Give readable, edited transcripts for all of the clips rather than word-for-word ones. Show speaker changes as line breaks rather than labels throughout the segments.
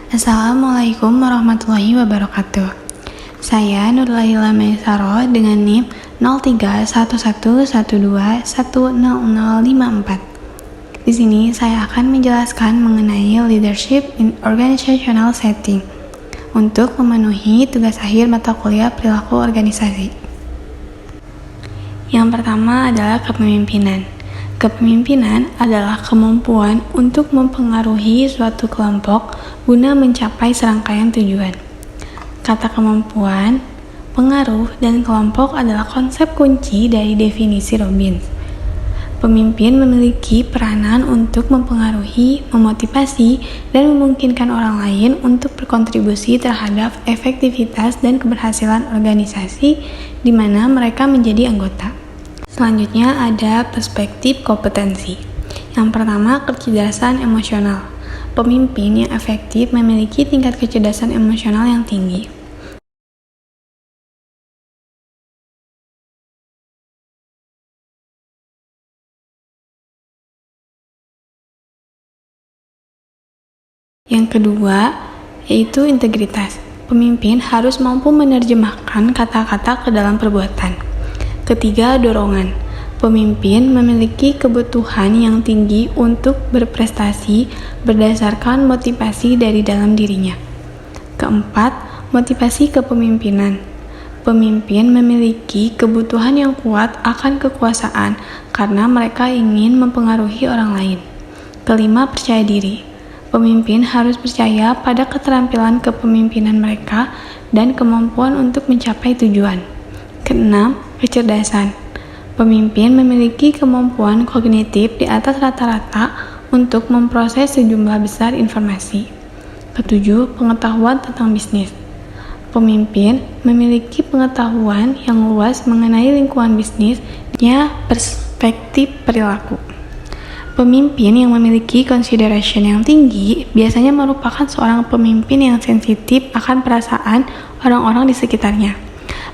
Assalamualaikum warahmatullahi wabarakatuh. Saya Nurlaila Maisaro dengan NIM 031112100054. Di sini saya akan menjelaskan mengenai leadership in organizational setting untuk memenuhi tugas akhir mata kuliah perilaku organisasi. Yang pertama adalah kepemimpinan. Kepemimpinan adalah kemampuan untuk mempengaruhi suatu kelompok guna mencapai serangkaian tujuan. Kata kemampuan, pengaruh, dan kelompok adalah konsep kunci dari definisi Robbins. Pemimpin memiliki peranan untuk mempengaruhi, memotivasi, dan memungkinkan orang lain untuk berkontribusi terhadap efektivitas dan keberhasilan organisasi di mana mereka menjadi anggota. Selanjutnya ada perspektif kompetensi. Yang pertama, kecerdasan emosional. Pemimpin yang efektif memiliki tingkat kecerdasan emosional yang tinggi. Yang kedua, yaitu integritas. Pemimpin harus mampu menerjemahkan kata-kata ke dalam perbuatan. Ketiga, dorongan. Pemimpin memiliki kebutuhan yang tinggi untuk berprestasi berdasarkan motivasi dari dalam dirinya. Keempat, motivasi kepemimpinan. Pemimpin memiliki kebutuhan yang kuat akan kekuasaan karena mereka ingin mempengaruhi orang lain. Kelima, percaya diri. Pemimpin harus percaya pada keterampilan kepemimpinan mereka dan kemampuan untuk mencapai tujuan. Keenam, kecerdasan. Pemimpin memiliki kemampuan kognitif di atas rata-rata untuk memproses sejumlah besar informasi. Ketujuh, pengetahuan tentang bisnis. Pemimpin memiliki pengetahuan yang luas mengenai lingkungan bisnis dan perspektif perilaku. Pemimpin yang memiliki consideration yang tinggi biasanya merupakan seorang pemimpin yang sensitif akan perasaan orang-orang di sekitarnya.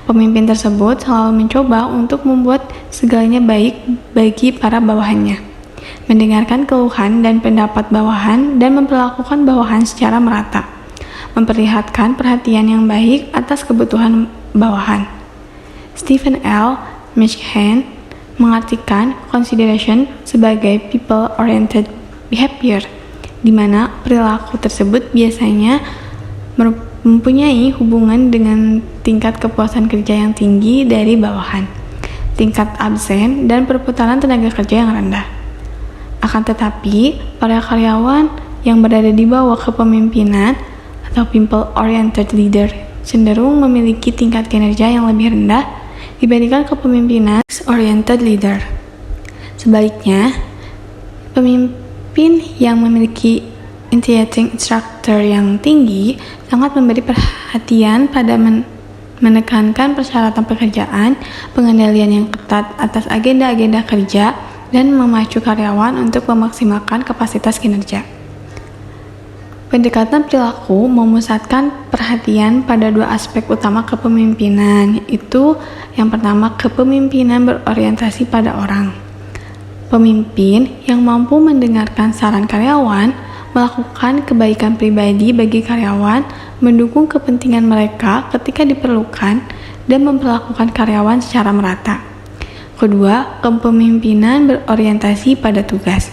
Pemimpin tersebut selalu mencoba untuk membuat segalanya baik bagi para bawahannya, mendengarkan keluhan dan pendapat bawahan dan memperlakukan bawahan secara merata, memperlihatkan perhatian yang baik atas kebutuhan bawahan. Stephen L. Mishkin mengartikan consideration sebagai people-oriented behavior, di mana perilaku tersebut biasanya mempunyai hubungan dengan tingkat kepuasan kerja yang tinggi dari bawahan, tingkat absen, dan perputaran tenaga kerja yang rendah. Akan tetapi, para karyawan yang berada di bawah kepemimpinan atau people-oriented leader cenderung memiliki tingkat kinerja yang lebih rendah dibandingkan kepemimpinan oriented leader. Sebaliknya, pemimpin yang memiliki intimidating structure yang tinggi sangat memberi perhatian pada menekankan persyaratan pekerjaan, pengendalian yang ketat atas agenda-agenda kerja, dan memacu karyawan untuk memaksimalkan kapasitas kinerja. Pendekatan perilaku memusatkan perhatian pada dua aspek utama kepemimpinan, yaitu yang pertama, kepemimpinan berorientasi pada orang. Pemimpin yang mampu mendengarkan saran karyawan, melakukan kebaikan pribadi bagi karyawan, mendukung kepentingan mereka ketika diperlukan, dan memperlakukan karyawan secara merata. Kedua, kepemimpinan berorientasi pada tugas.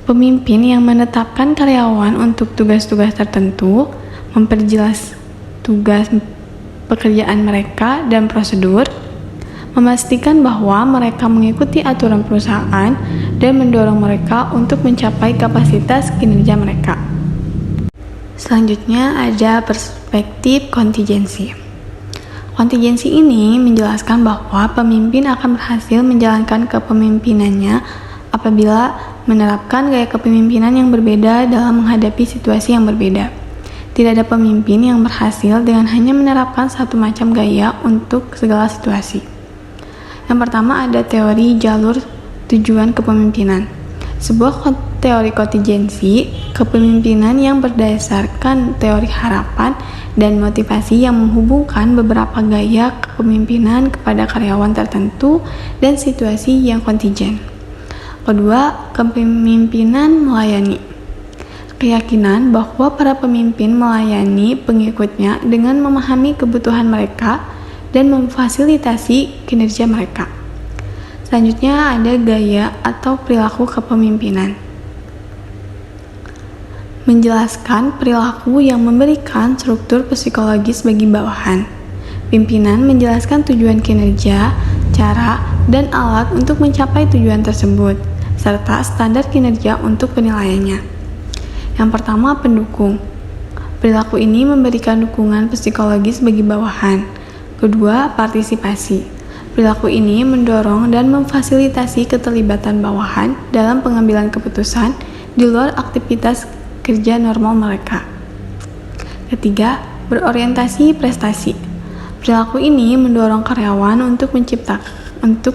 Pemimpin yang menetapkan karyawan untuk tugas-tugas tertentu, memperjelas tugas pekerjaan mereka dan prosedur, memastikan bahwa mereka mengikuti aturan perusahaan, dan mendorong mereka untuk mencapai kapasitas kinerja mereka. Selanjutnya ada perspektif kontingensi. Kontingensi ini menjelaskan bahwa pemimpin akan berhasil menjalankan kepemimpinannya apabila menerapkan gaya kepemimpinan yang berbeda dalam menghadapi situasi yang berbeda. Tidak ada pemimpin yang berhasil dengan hanya menerapkan satu macam gaya untuk segala situasi. Yang pertama ada teori jalur tujuan kepemimpinan. Sebuah teori kontingensi kepemimpinan yang berdasarkan teori harapan dan motivasi yang menghubungkan beberapa gaya kepemimpinan kepada karyawan tertentu dan situasi yang kontingen. Kedua, kepemimpinan melayani. keyakinan bahwa para pemimpin melayani pengikutnya dengan memahami kebutuhan mereka dan memfasilitasi kinerja mereka. Selanjutnya ada gaya atau perilaku kepemimpinan. Menjelaskan perilaku yang memberikan struktur psikologis bagi bawahan. Pimpinan menjelaskan tujuan kinerja, cara, dan alat untuk mencapai tujuan tersebut, serta standar kinerja untuk penilaiannya. Yang pertama, pendukung. Perilaku ini memberikan dukungan psikologis bagi bawahan. Kedua, partisipasi. Perilaku ini mendorong dan memfasilitasi keterlibatan bawahan dalam pengambilan keputusan di luar aktivitas kerja normal mereka. Ketiga, berorientasi prestasi. Perilaku ini mendorong karyawan untuk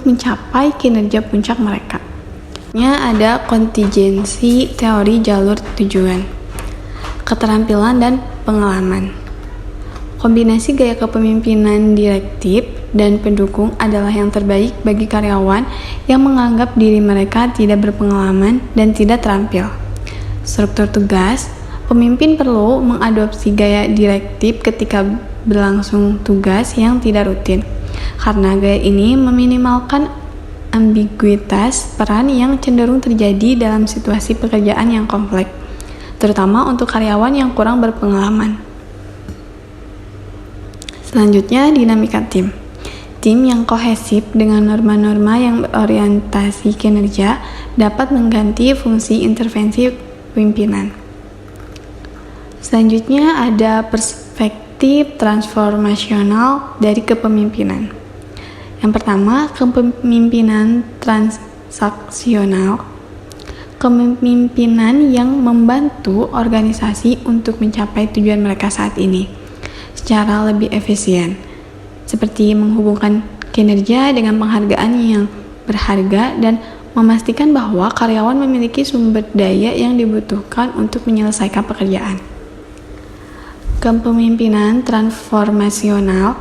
mencapai kinerja puncak mereka. Ada kontingensi teori jalur tujuan, keterampilan dan pengalaman. Kombinasi gaya kepemimpinan direktif dan pendukung adalah yang terbaik bagi karyawan yang menganggap diri mereka tidak berpengalaman dan tidak terampil. Struktur tugas, pemimpin perlu mengadopsi gaya direktif ketika berlangsung tugas yang tidak rutin, karena gaya ini meminimalkan ambiguitas peran yang cenderung terjadi dalam situasi pekerjaan yang kompleks, terutama untuk karyawan yang kurang berpengalaman. Selanjutnya, dinamika tim. Tim yang kohesif dengan norma-norma yang berorientasi kinerja dapat mengganti fungsi intervensi pimpinan. Selanjutnya ada perspektif transformasional dari kepemimpinan. Yang pertama, kepemimpinan transaksional. Kepemimpinan yang membantu organisasi untuk mencapai tujuan mereka saat ini secara lebih efisien, seperti menghubungkan kinerja dengan penghargaan yang berharga dan memastikan bahwa karyawan memiliki sumber daya yang dibutuhkan untuk menyelesaikan pekerjaan. Kepemimpinan transformasional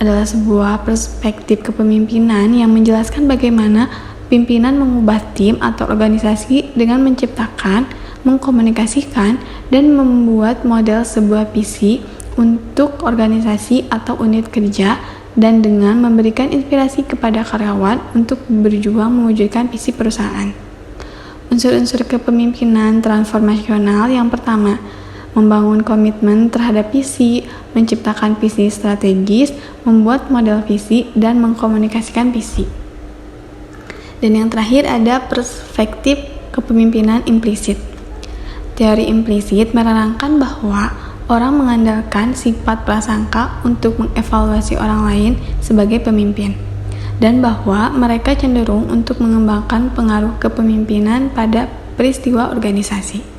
adalah sebuah perspektif kepemimpinan yang menjelaskan bagaimana pimpinan mengubah tim atau organisasi dengan menciptakan, mengkomunikasikan, dan membuat model sebuah visi untuk organisasi atau unit kerja, dan dengan memberikan inspirasi kepada karyawan untuk berjuang mewujudkan visi perusahaan. Unsur-unsur kepemimpinan transformasional yang pertama, membangun komitmen terhadap visi, menciptakan visi strategis, membuat model visi, dan mengkomunikasikan visi. Dan yang terakhir ada perspektif kepemimpinan implisit. Teori implisit menerangkan bahwa orang mengandalkan sifat prasangka untuk mengevaluasi orang lain sebagai pemimpin, dan bahwa mereka cenderung untuk mengembangkan pengaruh kepemimpinan pada peristiwa organisasi.